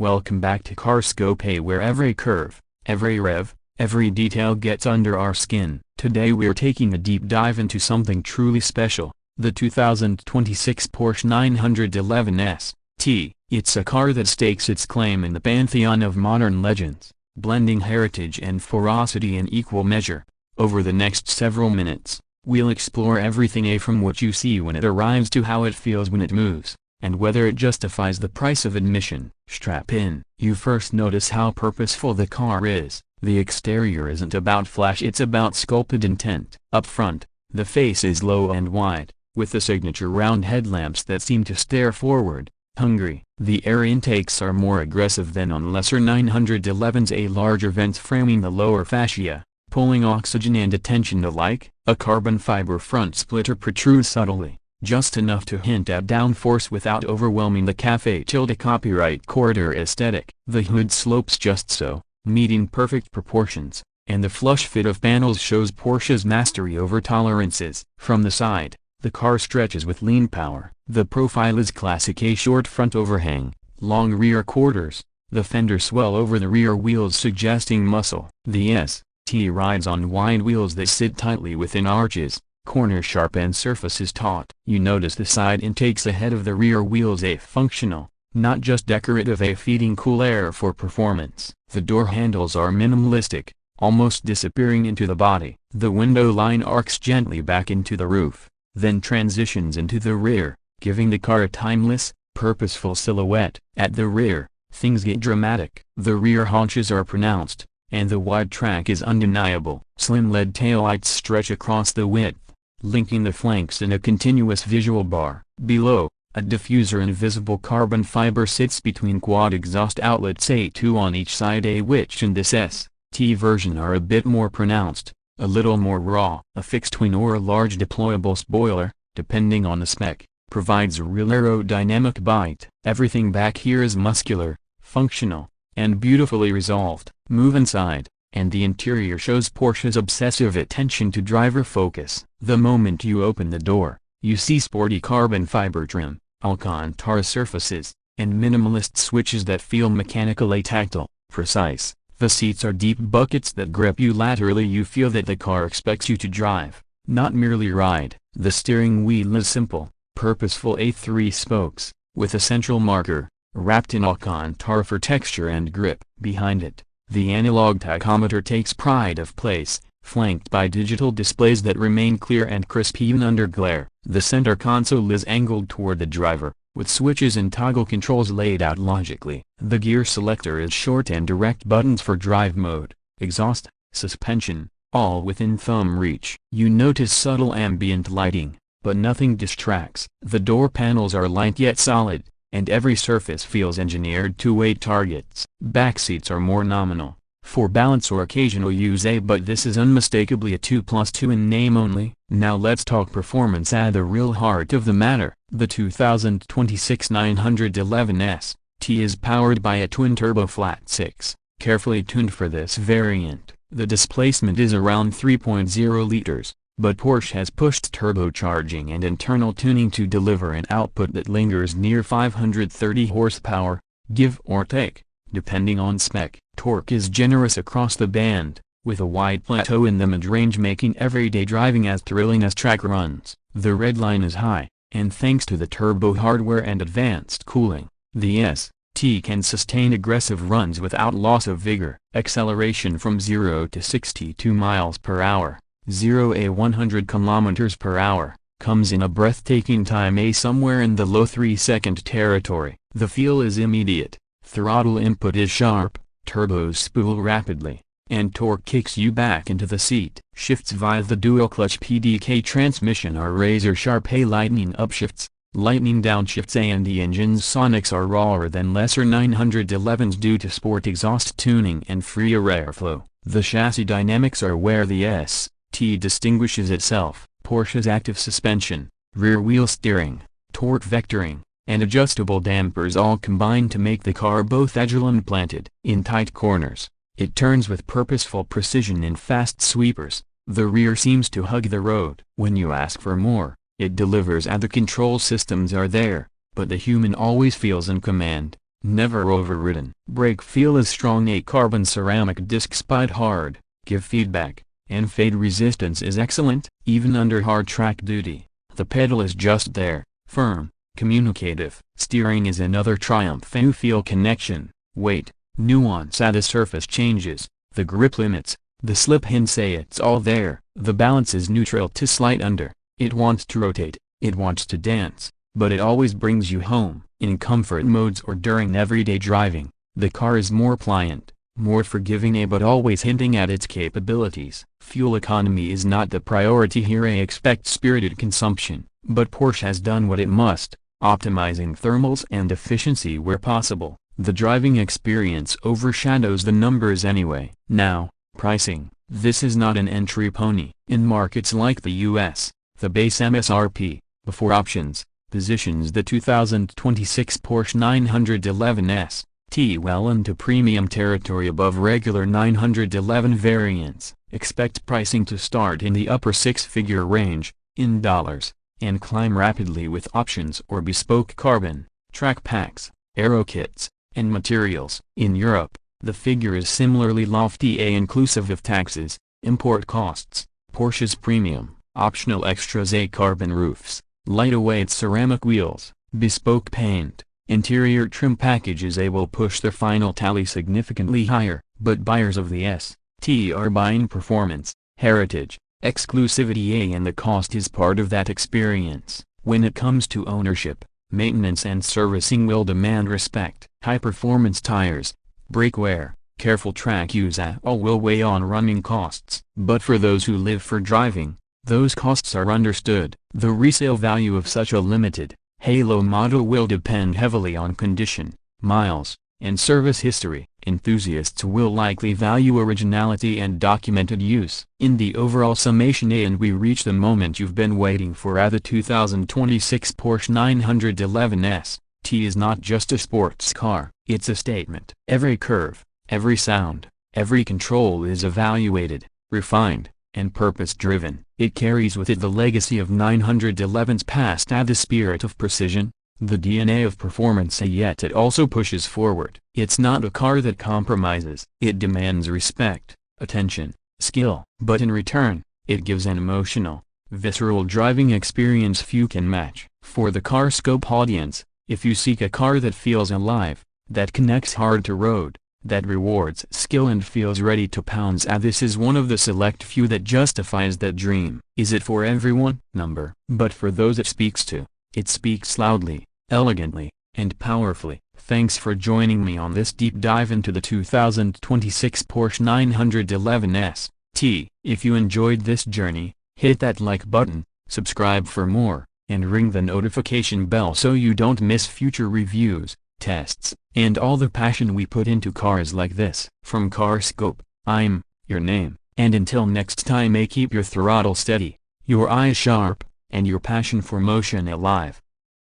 Welcome back to Carscope, where every curve, every rev, every detail gets under our skin. Today we're taking a deep dive into something truly special, the 2026 Porsche 911 ST. It's a car that stakes its claim in the pantheon of modern legends, blending heritage and ferocity in equal measure. Over the next several minutes, we'll explore everything from what you see when it arrives to how it feels when it moves, and whether it justifies the price of admission. Strap in. You first notice how purposeful the car is. The exterior isn't about flash, it's about sculpted intent. Up front, the face is low and wide, with the signature round headlamps that seem to stare forward, hungry. The air intakes are more aggressive than on lesser 911s, a larger vents framing the lower fascia, pulling oxygen and attention alike. A carbon fiber front splitter protrudes subtly, just enough to hint at downforce without overwhelming the Café Tilde copyright corridor aesthetic. The hood slopes just so, meeting perfect proportions, and the flush fit of panels shows Porsche's mastery over tolerances. From the side, the car stretches with lean power. The profile is classic: a short front overhang, long rear quarters, the fenders swell over the rear wheels suggesting muscle. The ST rides on wide wheels that sit tightly within arches, corners sharp and surfaces taut. You notice the side intakes ahead of the rear wheels, a functional, not just decorative, a feeding cool air for performance. The door handles are minimalistic, almost disappearing into the body. The window line arcs gently back into the roof, then transitions into the rear, giving the car a timeless, purposeful silhouette. At the rear, things get dramatic. The rear haunches are pronounced, and the wide track is undeniable. Slim LED taillights stretch across the width, linking the flanks in a continuous visual bar. Below, a diffuser in visible carbon fiber sits between quad exhaust outlets, two on each side, which in this ST version are a bit more pronounced, a little more raw. A fixed twin or a large deployable spoiler, depending on the spec, provides a real aerodynamic bite. Everything back here is muscular, functional, and beautifully resolved. Move inside, and the interior shows Porsche's obsessive attention to driver focus. The moment you open the door, you see sporty carbon fiber trim, Alcantara surfaces, and minimalist switches that feel mechanically tactile, precise. The seats are deep buckets that grip you laterally. You feel that the car expects you to drive, not merely ride. The steering wheel is simple, purposeful, A3 spokes, with a central marker, wrapped in Alcantara for texture and grip. Behind it, the analog tachometer takes pride of place, flanked by digital displays that remain clear and crisp even under glare. The center console is angled toward the driver, with switches and toggle controls laid out logically. The gear selector is short and direct buttons for drive mode, exhaust, suspension, all within thumb reach. You notice subtle ambient lighting, but nothing distracts. The door panels are light yet solid, and every surface feels engineered to weight targets. Back seats are more nominal, for balance or occasional use, but this is unmistakably a 2+2 in name only. Now let's talk performance at the real heart of the matter. The 2026 911 ST is powered by a twin-turbo flat-six, carefully tuned for this variant. The displacement is around 3.0 liters, but Porsche has pushed turbocharging and internal tuning to deliver an output that lingers near 530 horsepower, give or take, depending on spec. Torque is generous across the band, with a wide plateau in the mid-range, making everyday driving as thrilling as track runs. The redline is high, and thanks to the turbo hardware and advanced cooling, the ST can sustain aggressive runs without loss of vigor. Acceleration from 0 to 62 miles per hour, 0 to 100 kilometers per hour, comes in a breathtaking time, somewhere in the low 3-second territory. The feel is immediate, throttle input is sharp, turbos spool rapidly, and torque kicks you back into the seat. Shifts via the dual-clutch PDK transmission are razor-sharp, lightning upshifts, lightning downshifts, and the engine's sonics are rawer than lesser 911s due to sport exhaust tuning and freer airflow. The chassis dynamics are where the ST distinguishes itself. Porsche's active suspension, rear-wheel steering, torque vectoring, and adjustable dampers all combine to make the car both agile and planted. In tight corners, it turns with purposeful precision. In fast sweepers, the rear seems to hug the road. When you ask for more, it delivers, and the control systems are there, but the human always feels in command. never overridden. Brake feel is strong. A carbon ceramic disc spide hard, give feedback, and fade resistance is excellent, even under hard track duty. The pedal is just there, firm, communicative. Steering is another triumph. You feel connection, weight, nuance at the surface changes, the grip limits, the slip hints say it's all there. The balance is neutral to slight under. It wants to rotate, it wants to dance, but it always brings you home. In comfort modes or during everyday driving, the car is more pliant, more forgiving but always hinting at its capabilities. Fuel economy is not the priority here. I expect spirited consumption, but Porsche has done what it must, optimizing thermals and efficiency where possible. The driving experience overshadows the numbers anyway. Now, pricing. This is not an entry pony. In markets like the US, the base MSRP, before options, positions the 2026 Porsche 911 ST well into premium territory above regular 911 variants. Expect pricing to start in the upper six-figure range, in dollars, and climb rapidly with options or bespoke carbon, track packs, aero kits, and materials. In Europe, the figure is similarly lofty inclusive of taxes, import costs, Porsche's premium, optional extras carbon roofs, lightweight ceramic wheels, bespoke paint, interior trim packages will push the final tally significantly higher, but buyers of the ST are buying performance, heritage, exclusivity and the cost is part of that experience. When it comes to ownership, maintenance and servicing will demand respect. High-performance tires, brake wear, careful track use all will weigh on running costs. But for those who live for driving, those costs are understood. The resale value of such a limited, halo model will depend heavily on condition, miles, and service history. Enthusiasts will likely value originality and documented use. In the overall summation and we reach the moment you've been waiting for. The 2026 Porsche 911 ST is not just a sports car, it's a statement. Every curve, every sound, every control is evaluated, refined, and purpose-driven. It carries with it the legacy of 911's past, the spirit of precision, the DNA of performance, yet it also pushes forward. It's not a car that compromises. It demands respect, attention, skill, but in return, it gives an emotional, visceral driving experience few can match. For the car scope audience, if you seek a car that feels alive, that connects hard to road, that rewards skill and feels ready to pounce, this is one of the select few that justifies that dream. Is it for everyone? Number. But for those it speaks to, it speaks loudly, elegantly, and powerfully. Thanks for joining me on this deep dive into the 2026 Porsche 911 ST. If you enjoyed this journey, hit that like button, subscribe for more, and ring the notification bell so you don't miss future reviews, tests, and all the passion we put into cars like this. From CarScope, I'm your name, and until next time, keep your throttle steady, your eyes sharp, and your passion for motion alive.